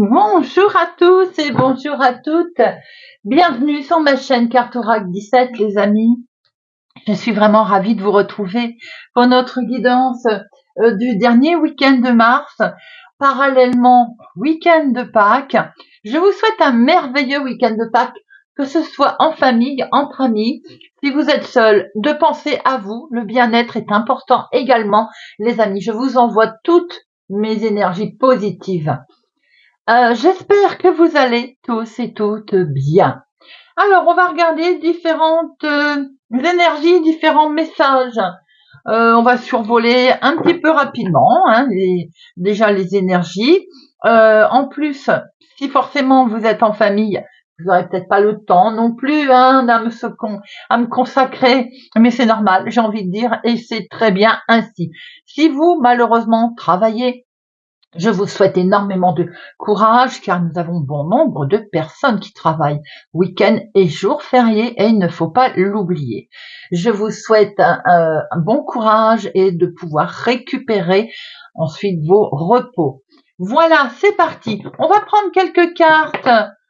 Bonjour à tous et bonjour à toutes. Bienvenue sur ma chaîne Cartorac 17, les amis. Je suis vraiment ravie de vous retrouver pour notre guidance du dernier week-end de mars, parallèlement week-end de Pâques. Je vous souhaite un merveilleux week-end de Pâques, que ce soit en famille, entre amis. Si vous êtes seul, de penser à vous. Le bien-être est important également, les amis. Je vous envoie toutes mes énergies positives. J'espère que vous allez tous et toutes bien. Alors, on va regarder différentes énergies, différents messages. On va survoler un petit peu rapidement déjà les énergies. En plus, si forcément vous êtes en famille, vous n'aurez peut-être pas le temps non plus à me consacrer, mais c'est normal, j'ai envie de dire, et c'est très bien ainsi. Si vous, malheureusement, travaillez, je vous souhaite énormément de courage car nous avons bon nombre de personnes qui travaillent week-end et jours fériés et il ne faut pas l'oublier. Je vous souhaite un bon courage et de pouvoir récupérer ensuite vos repos. Voilà, c'est parti. On va prendre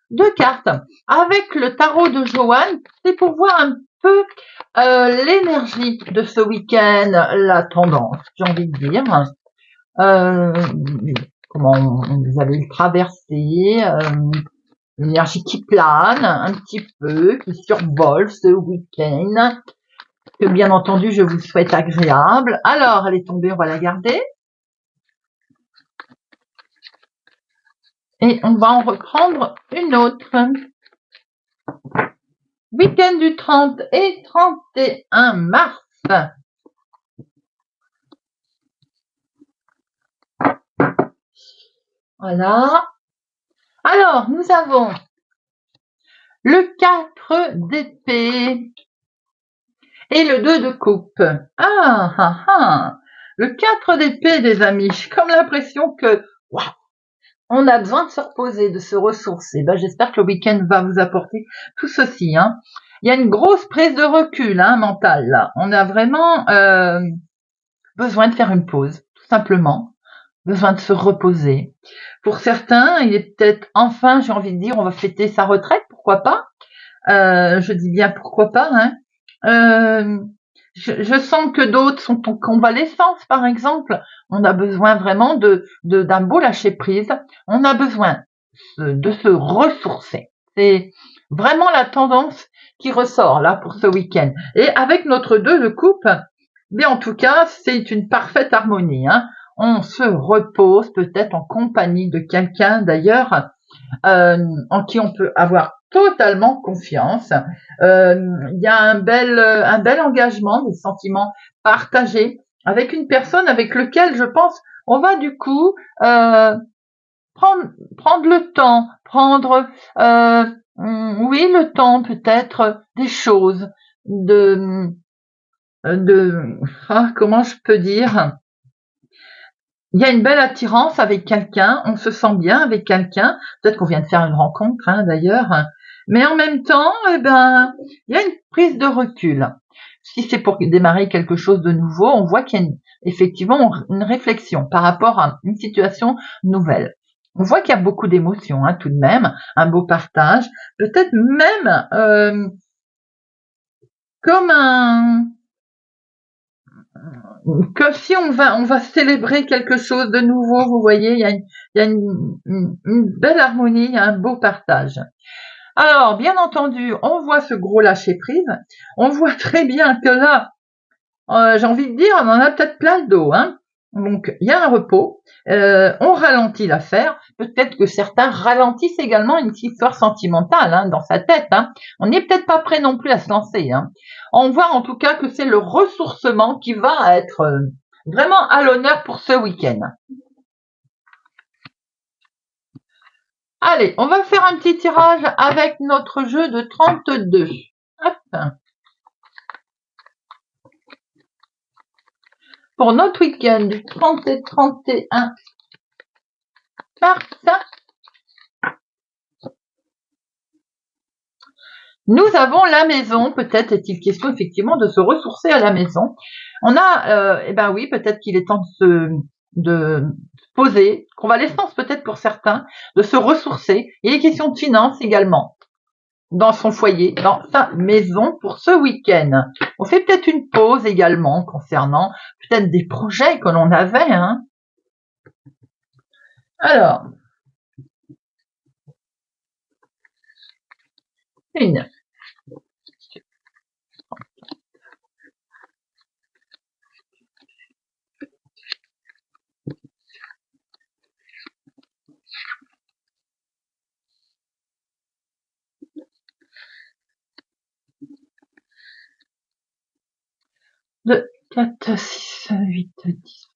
deux cartes avec le tarot de Joanne. C'est pour voir un peu l'énergie de ce week-end, la tendance, j'ai envie de dire. Comment vous allez le traverser, l'énergie qui plane un petit peu, qui survole ce week-end, que bien entendu je vous souhaite agréable. Alors, elle est tombée, on va la garder. Et on va en reprendre une autre. Week-end du 30 et 31 mars. Voilà. Alors, nous avons le 4 d'épée et le 2 de coupe. Le 4 d'épée, des amis. J'ai comme l'impression que on a besoin de se reposer, de se ressourcer. J'espère que le week-end va vous apporter tout ceci. Il y a une grosse prise de recul mentale là. On a vraiment besoin de faire une pause, tout simplement. Besoin de se reposer. Pour certains, il est peut-être enfin, j'ai envie de dire, on va fêter sa retraite, pourquoi pas. Je dis bien pourquoi pas. Je sens que d'autres sont en convalescence, par exemple. On a besoin vraiment d'un beau lâcher prise. On a besoin de se ressourcer. C'est vraiment la tendance qui ressort là pour ce week-end. Et avec notre 2 de coupe, mais en tout cas, c'est une parfaite harmonie. On se repose peut-être en compagnie de quelqu'un d'ailleurs en qui on peut avoir totalement confiance. Il y a un bel engagement, des sentiments partagés avec une personne avec lequel je pense on va du coup prendre le temps, oui, le temps peut-être des choses, comment je peux dire, il y a une belle attirance avec quelqu'un, on se sent bien avec quelqu'un, peut-être qu'on vient de faire une rencontre d'ailleurs, mais en même temps, il y a une prise de recul. Si c'est pour démarrer quelque chose de nouveau, on voit qu'il y a effectivement une réflexion par rapport à une situation nouvelle. On voit qu'il y a beaucoup d'émotions tout de même, un beau partage, peut-être même comme si on va célébrer quelque chose de nouveau, vous voyez, il y a une belle harmonie, il y a un beau partage. Alors, bien entendu, on voit ce gros lâcher prise, on voit très bien que là, j'ai envie de dire, on en a peut-être plein le dos, Donc, il y a un repos, on ralentit l'affaire, peut-être que certains ralentissent également une histoire sentimentale dans sa tête, On n'est peut-être pas prêt non plus à se lancer, On voit en tout cas que c'est le ressourcement qui va être vraiment à l'honneur pour ce week-end. Allez, on va faire un petit tirage avec notre jeu de 32. Hop. Pour notre week-end du 30 et 31 mars, nous avons la maison. Peut-être est-il question effectivement de se ressourcer à la maison. On a, oui, peut-être qu'il est temps de se poser, convalescence peut-être pour certains, de se ressourcer. Il est question de finances également, dans son foyer, dans sa maison pour ce week-end. On fait peut-être une pause également concernant peut-être des projets que l'on avait. Alors, une. Deux, 4, 6, 8, 10.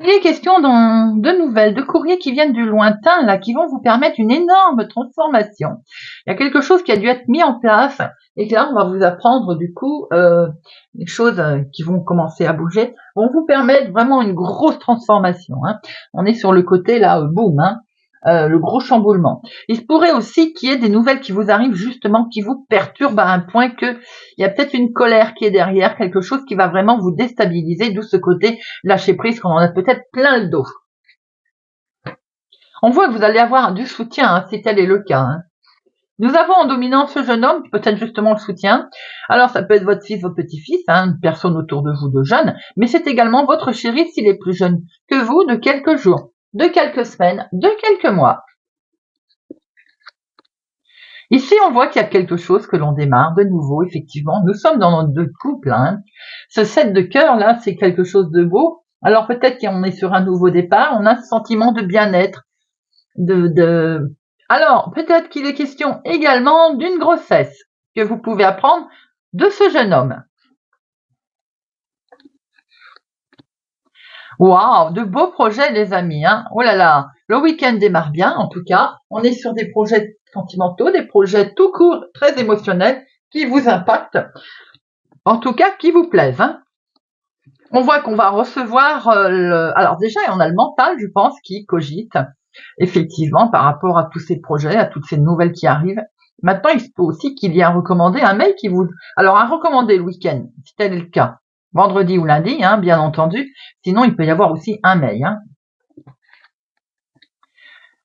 Il est question de nouvelles, de courriers qui viennent du lointain, là, qui vont vous permettre une énorme transformation. Il y a quelque chose qui a dû être mis en place, et que là, on va vous apprendre, du coup, les choses qui vont commencer à bouger, vont vous permettre vraiment une grosse transformation. On est sur le côté, là, boum, le gros chamboulement. Il se pourrait aussi qu'il y ait des nouvelles qui vous arrivent justement, qui vous perturbent à un point que il y a peut-être une colère qui est derrière, quelque chose qui va vraiment vous déstabiliser, d'où ce côté lâcher prise qu'on en a peut-être plein le dos. On voit que vous allez avoir du soutien, si tel est le cas. Nous avons en dominant ce jeune homme, peut-être justement le soutien. Alors ça peut être votre fils, votre petit-fils, une personne autour de vous de jeune, mais c'est également votre chéri s'il est plus jeune que vous, de quelques jours, de quelques semaines, de quelques mois. Ici, on voit qu'il y a quelque chose que l'on démarre de nouveau, effectivement. Nous sommes dans notre deux couple. Ce 7 de cœur, là, c'est quelque chose de beau. Alors peut-être qu'on est sur un nouveau départ, on a ce sentiment de bien-être, Alors, peut-être qu'il est question également d'une grossesse que vous pouvez apprendre de ce jeune homme. Waouh, de beaux projets, les amis. Oh là là, le week-end démarre bien, en tout cas. On est sur des projets sentimentaux, des projets tout court, très émotionnels, qui vous impactent, en tout cas, qui vous plaisent. On voit qu'on va recevoir alors déjà, on a le mental, je pense, qui cogite, effectivement, par rapport à tous ces projets, à toutes ces nouvelles qui arrivent. Maintenant, il se peut aussi qu'il y ait un recommandé, un mail qui vous... Alors, un recommandé le week-end, si tel est le cas. Vendredi ou lundi, bien entendu. Sinon, il peut y avoir aussi un mail.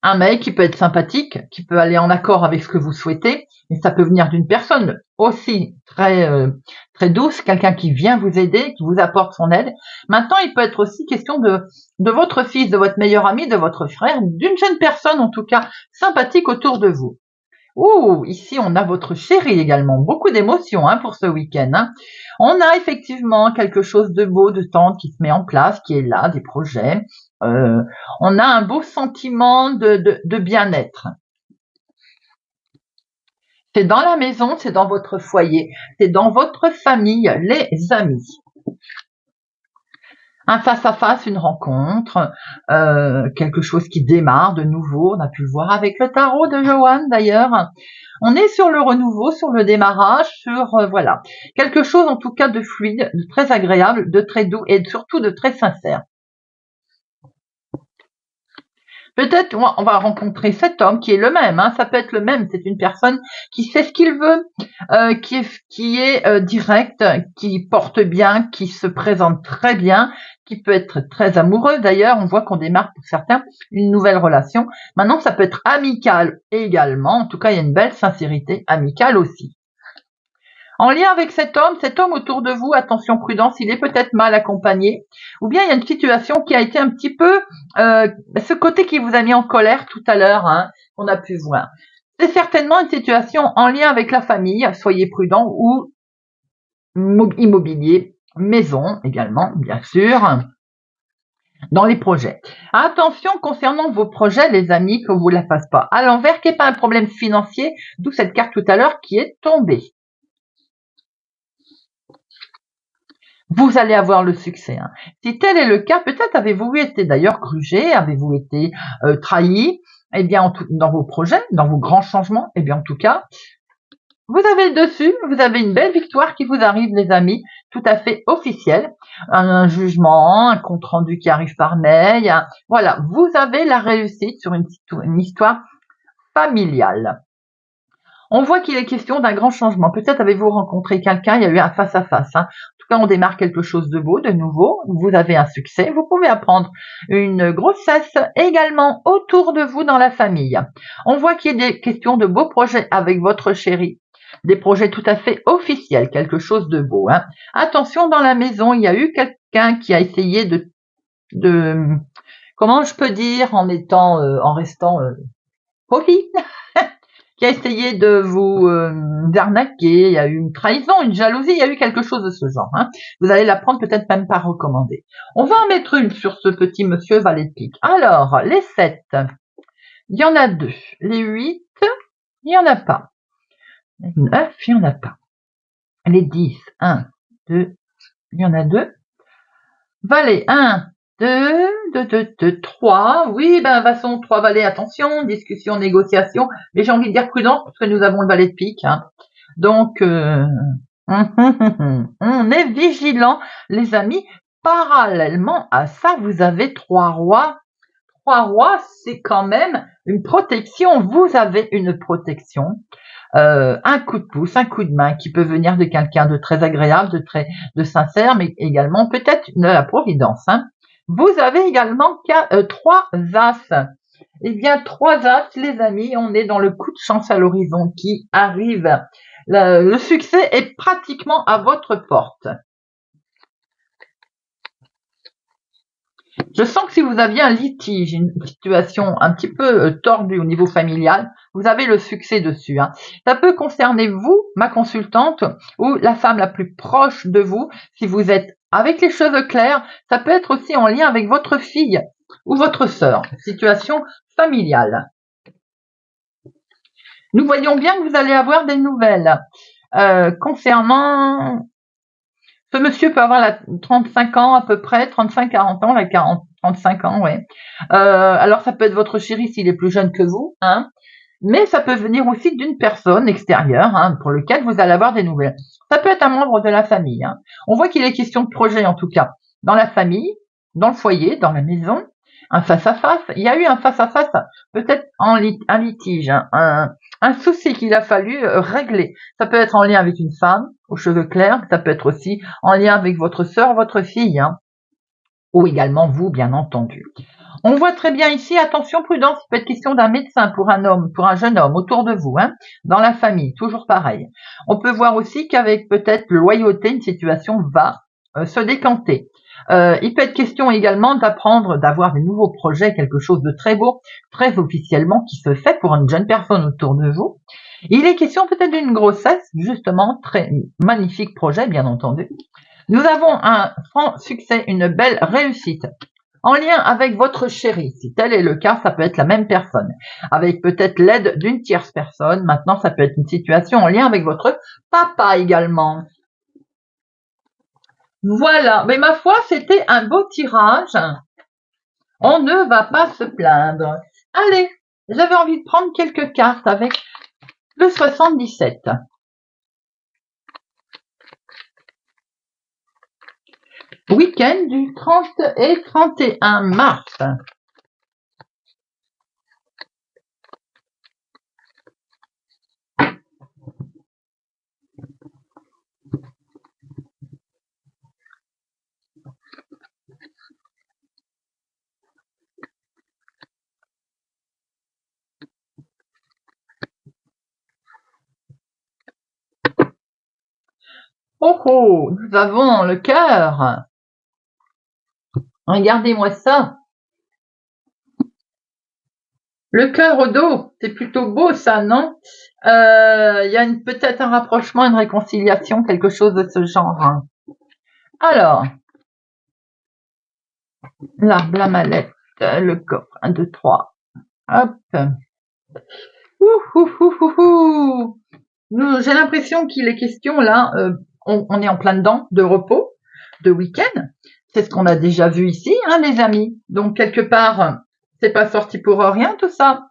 Un mail qui peut être sympathique, qui peut aller en accord avec ce que vous souhaitez, mais ça peut venir d'une personne aussi très douce, quelqu'un qui vient vous aider, qui vous apporte son aide. Maintenant, il peut être aussi question de votre fils, de votre meilleur ami, de votre frère, d'une jeune personne en tout cas sympathique autour de vous. Ouh, ici on a votre chéri également, beaucoup d'émotions pour ce week-end. On a effectivement quelque chose de beau, de tendre qui se met en place, qui est là, des projets. On a un beau sentiment de bien-être. C'est dans la maison, c'est dans votre foyer, c'est dans votre famille, les amis. Un face-à-face, une rencontre, quelque chose qui démarre de nouveau. On a pu le voir avec le tarot de Johan d'ailleurs. On est sur le renouveau, sur le démarrage, sur voilà, quelque chose en tout cas de fluide, de très agréable, de très doux et surtout de très sincère. Peut-être on va rencontrer cet homme qui est le même, ça peut être le même, c'est une personne qui sait ce qu'il veut, qui est direct, qui porte bien, qui se présente très bien, qui peut être très amoureux d'ailleurs. On voit qu'on démarre pour certains une nouvelle relation. Maintenant, ça peut être amical également. En tout cas, il y a une belle sincérité amicale aussi. En lien avec cet homme autour de vous, attention, prudence, il est peut-être mal accompagné, ou bien il y a une situation qui a été un petit peu, ce côté qui vous a mis en colère tout à l'heure, qu'on a pu voir. C'est certainement une situation en lien avec la famille, soyez prudents, ou immobilier, maison également, bien sûr, dans les projets. Attention concernant vos projets, les amis, que vous ne la fassiez pas à l'envers, qu'il n'y ait pas un problème financier, d'où cette carte tout à l'heure qui est tombée. Vous allez avoir le succès. Si tel est le cas, peut-être avez-vous été d'ailleurs grugé, avez-vous été trahi, dans vos projets, dans vos grands changements, en tout cas, vous avez le dessus, vous avez une belle victoire qui vous arrive, les amis, tout à fait officielle, un jugement, un compte-rendu qui arrive par mail, voilà, vous avez la réussite sur une histoire familiale. On voit qu'il est question d'un grand changement. Peut-être avez-vous rencontré quelqu'un, il y a eu un face-à-face. En tout cas, on démarre quelque chose de beau, de nouveau. Vous avez un succès. Vous pouvez apprendre une grossesse également autour de vous dans la famille. On voit qu'il y a des questions de beaux projets avec votre chéri. Des projets tout à fait officiels, quelque chose de beau. Attention, dans la maison, il y a eu quelqu'un qui a essayé de comment je peux dire, en restant poli, qui a essayé de vous arnaquer, il y a eu une trahison, une jalousie, il y a eu quelque chose de ce genre. Vous allez l'apprendre peut-être même pas recommandé. On va en mettre une sur ce petit monsieur valet de pique. Alors, les 7, il y en a 2. Les 8, il n'y en a pas. Les 9, il n'y en a pas. Les 10, 1, 2, il y en a 2. Valet, 1, 2, 3. Oui, de toute façon, 3 valets, attention, discussion, négociation. Mais j'ai envie de dire prudence, parce que nous avons le valet de pique. Donc, on est vigilant, les amis. Parallèlement à ça, vous avez 3 rois. 3 rois, c'est quand même une protection. Vous avez une protection. Un coup de pouce, un coup de main qui peut venir de quelqu'un de très agréable, de sincère, mais également peut-être de la providence. Vous avez également 3 as. Eh bien, 3 as, les amis, on est dans le coup de chance à l'horizon qui arrive. Le succès est pratiquement à votre porte. Je sens que si vous aviez un litige, une situation un petit peu tordue au niveau familial, vous avez le succès dessus. Ça peut concerner vous, ma consultante, ou la femme la plus proche de vous. Si vous êtes avec les cheveux clairs, ça peut être aussi en lien avec votre fille ou votre sœur. Situation familiale. Nous voyons bien que vous allez avoir des nouvelles concernant... Ce monsieur peut avoir 35 ans à peu près, 35-40 ans, 35 ans, ouais. Alors ça peut être votre chéri s'il est plus jeune que vous, mais ça peut venir aussi d'une personne extérieure, pour lequel vous allez avoir des nouvelles. Ça peut être un membre de la famille. On voit qu'il est question de projet en tout cas, dans la famille, dans le foyer, dans la maison, un face-à-face. Il y a eu un face-à-face, peut-être un litige, un souci qu'il a fallu régler. Ça peut être en lien avec une femme aux cheveux clairs, ça peut être aussi en lien avec votre sœur, votre fille, ou également vous, bien entendu. On voit très bien ici, attention, prudence, il peut être question d'un médecin pour un homme, pour un jeune homme autour de vous, dans la famille, toujours pareil. On peut voir aussi qu'avec peut-être loyauté, une situation va se décanter. Il peut être question également d'apprendre, d'avoir des nouveaux projets, quelque chose de très beau, très officiellement, qui se fait pour une jeune personne autour de vous. Il est question peut-être d'une grossesse, justement, très magnifique projet, bien entendu. Nous avons un franc succès, une belle réussite. En lien avec votre chéri, si tel est le cas, ça peut être la même personne, avec peut-être l'aide d'une tierce personne. Maintenant, ça peut être une situation en lien avec votre papa également. Voilà, mais ma foi, c'était un beau tirage. On ne va pas se plaindre. Allez, j'avais envie de prendre quelques cartes avec le 77. Week-end du 30 et 31 mars. Oh, nous avons le cœur. Regardez-moi ça. Le cœur au dos, c'est plutôt beau ça, non? Il y a peut-être un rapprochement, une réconciliation, quelque chose de ce genre. Alors, l'arbre, la mallette, le coffre, 1, 2, 3. Hop. J'ai l'impression qu'il est question là, on est en plein dedans de repos, de week-end. C'est ce qu'on a déjà vu ici, les amis. Donc quelque part, c'est pas sorti pour rien tout ça.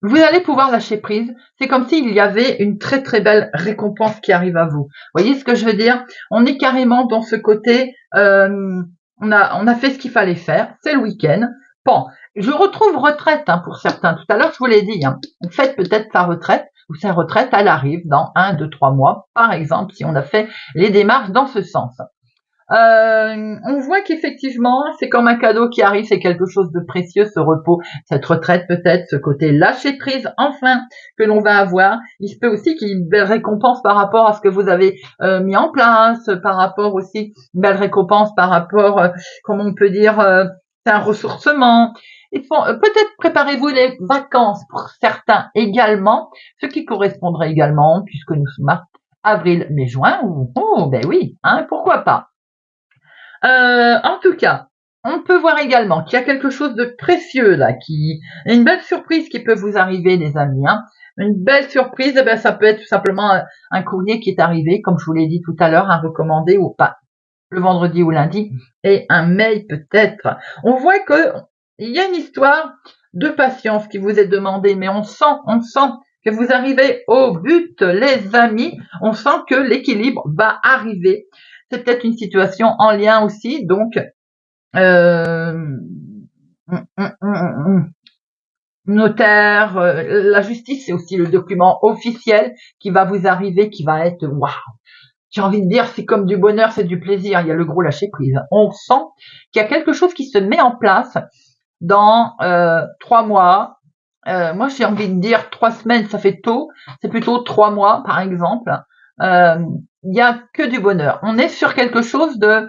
Vous allez pouvoir lâcher prise. C'est comme s'il y avait une très très belle récompense qui arrive à vous. Vous voyez ce que je veux dire? On est carrément dans ce côté, on a fait ce qu'il fallait faire. C'est le week-end. Bon, Je retrouve retraite pour certains. Tout à l'heure, je vous l'ai dit. On fait peut-être sa retraite ou sa retraite, elle arrive dans 1, 2, 3 mois, par exemple, si on a fait les démarches dans ce sens. On voit qu'effectivement, c'est comme un cadeau qui arrive, c'est quelque chose de précieux, ce repos, cette retraite peut-être, ce côté lâcher prise, enfin, que l'on va avoir. Il se peut aussi qu'il y ait une belle récompense par rapport à ce que vous avez mis en place, par rapport aussi, une belle récompense par rapport, comment on peut dire, c'est un ressourcement. Peut-être préparez-vous les vacances pour certains également, ce qui correspondrait également, puisque nous sommes avril, mai, juin, ben oui, pourquoi pas. En tout cas, on peut voir également qu'il y a quelque chose de précieux là, une belle surprise qui peut vous arriver, les amis. Une belle surprise, ça peut être tout simplement un courrier qui est arrivé, comme je vous l'ai dit tout à l'heure, un recommandé ou pas, le vendredi ou lundi, et un mail peut-être. On voit que il y a une histoire de patience qui vous est demandée, mais on sent que vous arrivez au but, les amis. On sent que l'équilibre va arriver. C'est peut-être une situation en lien aussi, donc notaire, la justice, c'est aussi le document officiel qui va vous arriver, qui va être waouh. J'ai envie de dire, c'est comme du bonheur, c'est du plaisir. Il y a le gros lâcher prise. On sent qu'il y a quelque chose qui se met en place dans 3 mois. Moi, j'ai envie de dire 3 semaines, ça fait tôt. C'est plutôt 3 mois, par exemple. Il y a que du bonheur. On est sur quelque chose de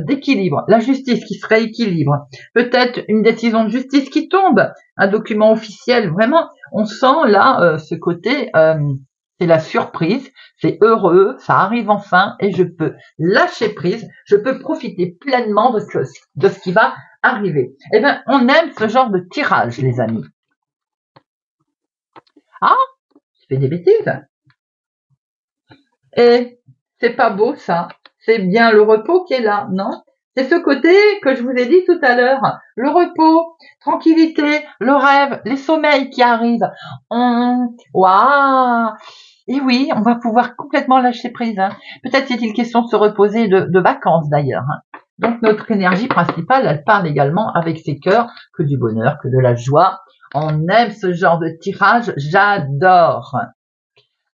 d'équilibre. La justice qui se rééquilibre. Peut-être une décision de justice qui tombe. Un document officiel. Vraiment, on sent là ce côté. C'est la surprise. C'est heureux. Ça arrive enfin et je peux lâcher prise. Je peux profiter pleinement de ce qui va arriver. Eh bien, on aime ce genre de tirage, les amis. Ah, je fais des bêtises. Et c'est pas beau ça. C'est bien le repos qui est là, non? C'est ce côté que je vous ai dit tout à l'heure. Le repos, tranquillité, le rêve, les sommeils qui arrivent. Waouh! Et oui, on va pouvoir complètement lâcher prise. Peut-être est-il question de se reposer de vacances d'ailleurs. Donc notre énergie principale, elle parle également avec ses cœurs que du bonheur, que de la joie. On aime ce genre de tirage, j'adore.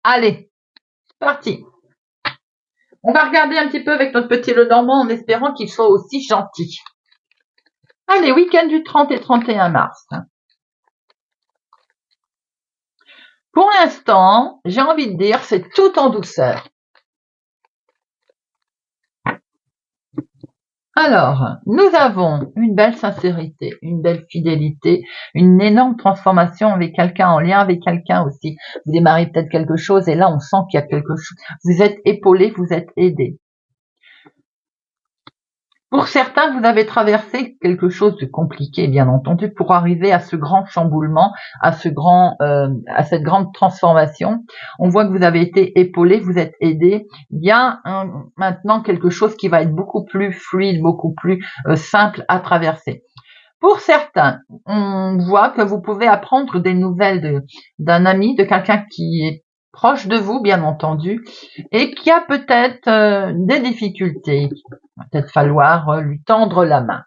Allez, c'est parti. On va regarder un petit peu avec notre petit Lenormand en espérant qu'il soit aussi gentil. Allez, week-end du 30 et 31 mars. Pour l'instant, j'ai envie de dire, c'est tout en douceur. Alors, nous avons une belle sincérité, une belle fidélité, une énorme transformation avec quelqu'un, en lien avec quelqu'un aussi. Vous démarrez peut-être quelque chose et là, on sent qu'il y a quelque chose. Vous êtes épaulé, vous êtes aidé. Pour certains, vous avez traversé quelque chose de compliqué, bien entendu, pour arriver à ce grand chamboulement, à cette grande transformation. On voit que vous avez été épaulé, vous êtes aidé. Il y a maintenant quelque chose qui va être beaucoup plus fluide, beaucoup plus simple à traverser. Pour certains, on voit que vous pouvez apprendre des nouvelles d'un ami, de quelqu'un qui est proche de vous, bien entendu, et qui a peut-être des difficultés. Il va peut-être falloir lui tendre la main.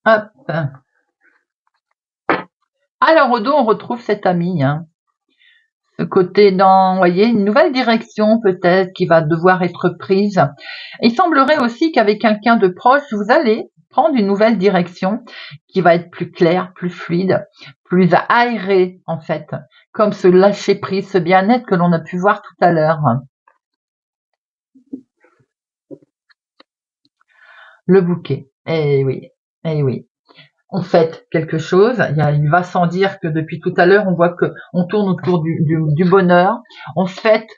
Hop. Alors au dos, on retrouve cet ami. Ce côté vous voyez, une nouvelle direction peut-être qui va devoir être prise. Il semblerait aussi qu'avec quelqu'un de proche, vous allez prendre une nouvelle direction qui va être plus claire, plus fluide, plus aérée en fait, comme ce lâcher prise, ce bien-être que l'on a pu voir tout à l'heure. Le bouquet, eh oui, eh oui. On fête quelque chose. Il va sans dire que depuis tout à l'heure, on voit que on tourne autour du bonheur. On fête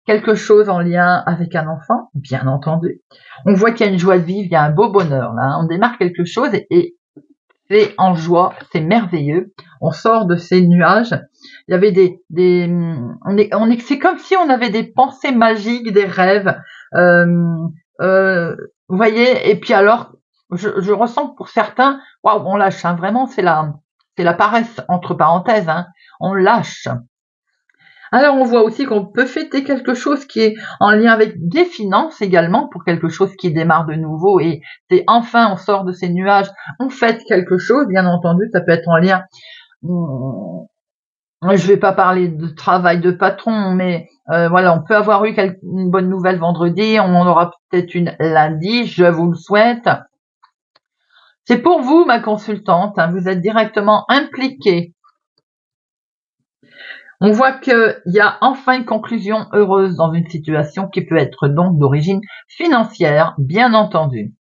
quelque chose en lien avec un enfant, bien entendu. On voit qu'il y a une joie de vivre, il y a un beau bonheur là. On démarre quelque chose et c'est en joie, c'est merveilleux. On sort de ces nuages. Il y avait c'est comme si on avait des pensées magiques, des rêves. Vous voyez. Et puis alors, je ressens que pour certains, waouh, on lâche. Vraiment, c'est la paresse entre parenthèses. On lâche. Alors, on voit aussi qu'on peut fêter quelque chose qui est en lien avec des finances également, pour quelque chose qui démarre de nouveau et c'est enfin on sort de ces nuages, on fête quelque chose, bien entendu, ça peut être en lien. Je vais pas parler de travail de patron, mais voilà, on peut avoir eu une bonne nouvelle vendredi, on en aura peut-être une lundi, je vous le souhaite. C'est pour vous, ma consultante, hein, vous êtes directement impliquée. On voit qu'il y a enfin une conclusion heureuse dans une situation qui peut être donc d'origine financière, bien entendu.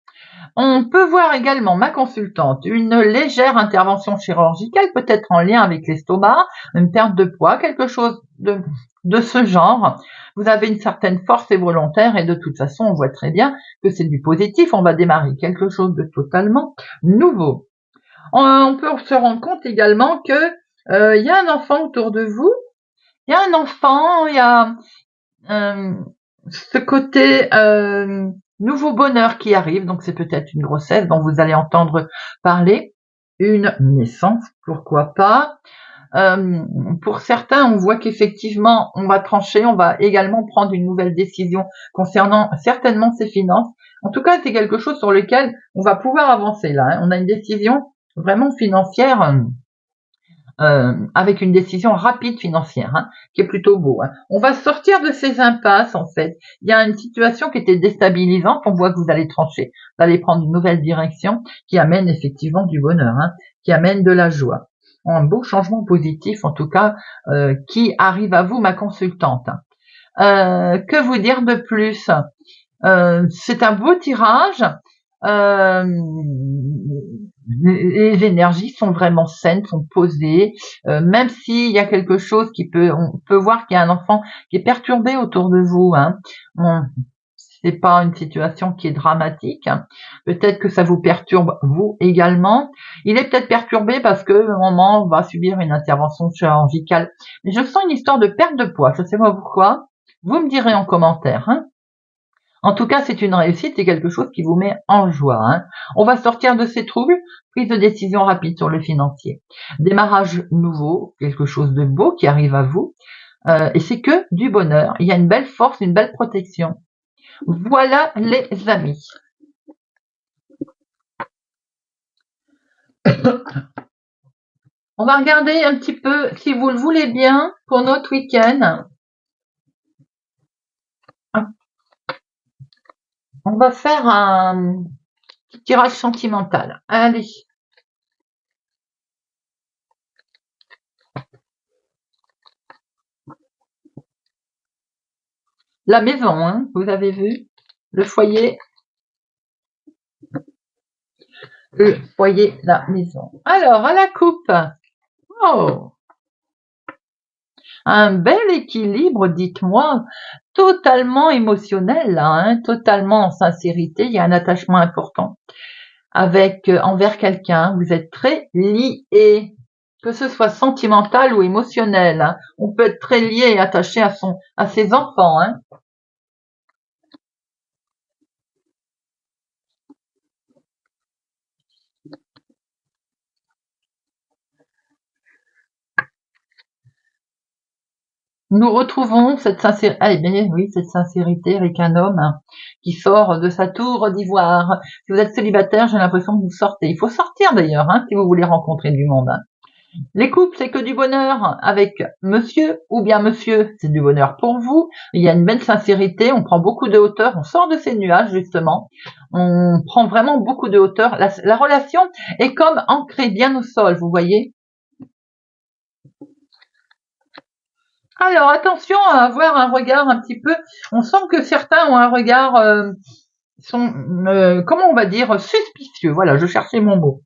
On peut voir également, ma consultante, une légère intervention chirurgicale, peut-être en lien avec l'estomac, une perte de poids, quelque chose de ce genre. Vous avez une certaine force et volontaire et de toute façon, on voit très bien que c'est du positif. On va démarrer quelque chose de totalement nouveau. On peut se rendre compte également que il y a un enfant autour de vous. Il y a un enfant, il y a ce côté nouveau bonheur qui arrive, donc c'est peut-être une grossesse dont vous allez entendre parler, une naissance, pourquoi pas. Pour certains, on voit qu'effectivement, on va trancher, on va également prendre une nouvelle décision concernant certainement ses finances. En tout cas, c'est quelque chose sur lequel on va pouvoir avancer là, hein. On a une décision vraiment financière avec une décision rapide financière, hein, qui est plutôt beau. Hein. On va sortir de ces impasses, en fait. Il y a une situation qui était déstabilisante, on voit que vous allez trancher, vous allez prendre une nouvelle direction qui amène effectivement du bonheur, hein, qui amène de la joie. Un beau changement positif, en tout cas, qui arrive à vous, ma consultante. Que vous dire de plus? C'est un beau tirage. Euh, les énergies sont vraiment saines, sont posées, même s'il y a quelque chose on peut voir qu'il y a un enfant qui est perturbé autour de vous, hein. C'est pas une situation qui est dramatique, hein. Peut-être que ça vous perturbe vous également. Il est peut-être perturbé parce que maman va subir une intervention chirurgicale. Mais je sens une histoire de perte de poids, je sais pas pourquoi. Vous me direz en commentaire, hein. En tout cas, c'est une réussite, c'est quelque chose qui vous met en joie, hein. On va sortir de ces troubles, prise de décision rapide sur le financier. Démarrage nouveau, quelque chose de beau qui arrive à vous, et c'est que du bonheur. Il y a une belle force, une belle protection. Voilà les amis. On va regarder un petit peu, si vous le voulez bien, pour notre week-end. On va faire un petit tirage sentimental. Allez. La maison, hein, vous avez vu, le foyer, la maison. Alors, à la coupe. Oh, un bel équilibre, dites-moi, totalement émotionnel, là, hein, totalement en sincérité. Il y a un attachement important envers quelqu'un. Vous êtes très lié, que ce soit sentimental ou émotionnel, hein. On peut être très lié et attaché à ses enfants, hein. Nous retrouvons cette sincérité, cette sincérité avec un homme, hein, qui sort de sa tour d'ivoire. Si vous êtes célibataire, j'ai l'impression que vous sortez. Il faut sortir d'ailleurs, hein, si vous voulez rencontrer du monde, hein. Les couples, c'est que du bonheur avec monsieur ou bien monsieur, c'est du bonheur pour vous. Il y a une belle sincérité, on prend beaucoup de hauteur, on sort de ces nuages justement. On prend vraiment beaucoup de hauteur. La relation est comme ancrée bien au sol, vous voyez. Alors attention à avoir un regard un petit peu. On sent que certains ont un regard, comment on va dire, suspicieux. Voilà, je cherchais mon mot.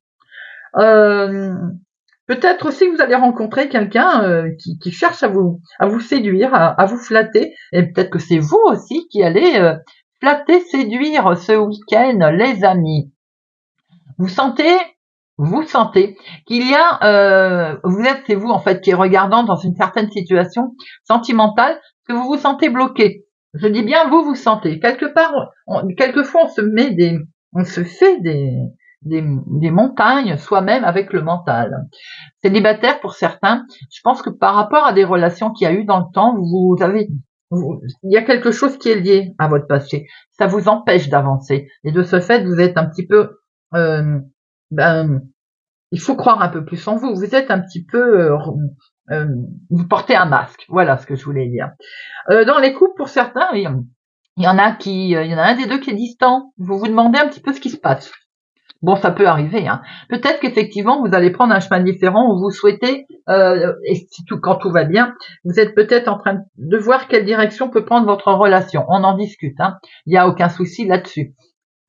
Peut-être aussi que vous allez rencontrer quelqu'un qui cherche à vous séduire, à vous flatter, et peut-être que c'est vous aussi qui allez flatter, séduire ce week-end, les amis. Vous sentez qu'il y a, c'est vous en fait qui est regardant dans une certaine situation sentimentale, que vous vous sentez bloqué. Je dis bien vous sentez. Quelque part, quelquefois on se fait des montagnes, soit même avec le mental. Célibataire pour certains, je pense que par rapport à des relations qu'il y a eu dans le temps, il y a quelque chose qui est lié à votre passé. Ça vous empêche d'avancer. Et de ce fait, vous êtes un petit peu, euh, ben, il faut croire un peu plus en vous. Vous êtes un petit peu, vous portez un masque. Voilà ce que je voulais dire. Dans les couples, pour certains, il y en a il y en a un des deux qui est distant. Vous vous demandez un petit peu ce qui se passe. Bon, ça peut arriver. Hein. Peut-être qu'effectivement, vous allez prendre un chemin différent où vous souhaitez, et quand tout va bien, vous êtes peut-être en train de voir quelle direction peut prendre votre relation. On en discute. Hein. Il n'y a aucun souci là-dessus.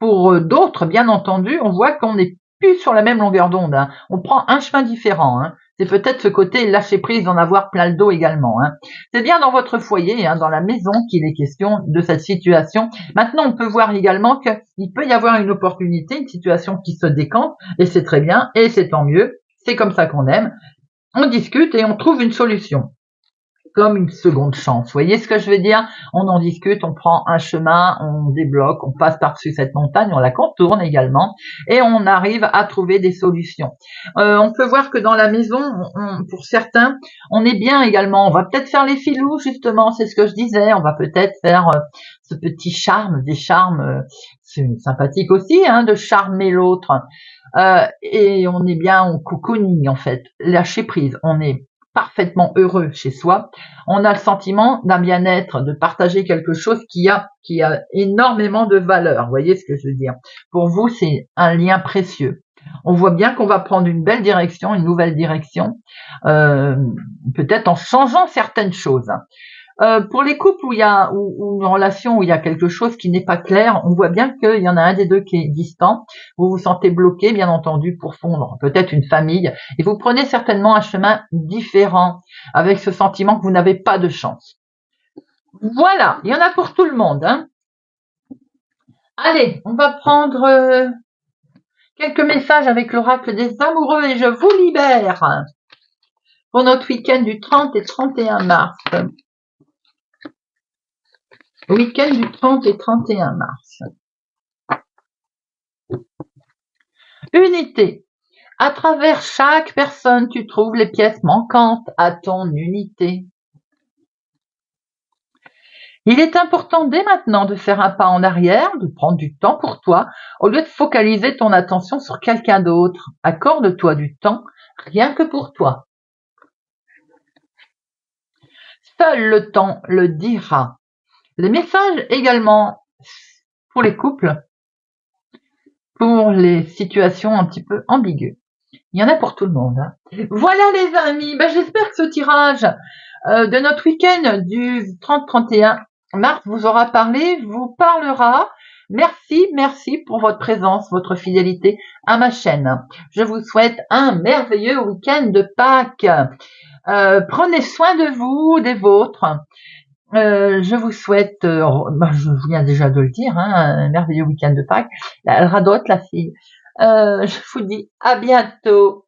Pour d'autres, bien entendu, on voit qu'on n'est plus sur la même longueur d'onde. Hein. On prend un chemin différent. Hein. C'est peut-être ce côté lâcher prise d'en avoir plein le dos également. Hein. C'est bien dans votre foyer, hein, dans la maison, qu'il est question de cette situation. Maintenant, on peut voir également qu'il peut y avoir une opportunité, une situation qui se décante, et c'est très bien, et c'est tant mieux. C'est comme ça qu'on aime. On discute et on trouve une solution. Comme une seconde chance. Vous voyez ce que je veux dire? On en discute, on prend un chemin, on débloque, on passe par-dessus cette montagne, on la contourne également, et on arrive à trouver des solutions. On peut voir que dans la maison, pour certains, on est bien également. On va peut-être faire les filous, justement, c'est ce que je disais. On va peut-être faire ce petit charme, des charmes, c'est sympathique aussi, hein, de charmer l'autre. Et on est bien en cocooning, en fait, lâcher prise. On est parfaitement heureux chez soi, on a le sentiment d'un bien-être, de partager quelque chose qui a énormément de valeur. Vous voyez ce que je veux dire? Pour vous, c'est un lien précieux. On voit bien qu'on va prendre une belle direction, une nouvelle direction, peut-être en changeant certaines choses. Pour les couples où il y a ou une relation où il y a quelque chose qui n'est pas clair, on voit bien qu'il y en a un des deux qui est distant. Vous vous sentez bloqué, bien entendu, pour fondre peut-être une famille, et vous prenez certainement un chemin différent, avec ce sentiment que vous n'avez pas de chance. Voilà, il y en a pour tout le monde. Hein. Allez, on va prendre quelques messages avec l'oracle des amoureux et je vous libère pour notre week-end du 30 et 31 mars. Week-end du 30 et 31 mars. Unité. À travers chaque personne, tu trouves les pièces manquantes à ton unité. Il est important dès maintenant de faire un pas en arrière, de prendre du temps pour toi, au lieu de focaliser ton attention sur quelqu'un d'autre. Accorde-toi du temps, rien que pour toi. Seul le temps le dira. Les messages également pour les couples, pour les situations un petit peu ambiguës. Il y en a pour tout le monde. Hein. Voilà les amis, j'espère que ce tirage de notre week-end du 30-31 mars vous aura parlé, vous parlera. Merci pour votre présence, votre fidélité à ma chaîne. Je vous souhaite un merveilleux week-end de Pâques. Prenez soin de vous, des vôtres. Je vous souhaite, je viens déjà de le dire, hein, un merveilleux week-end de Pâques. Elle radote la fille. Je vous dis à bientôt.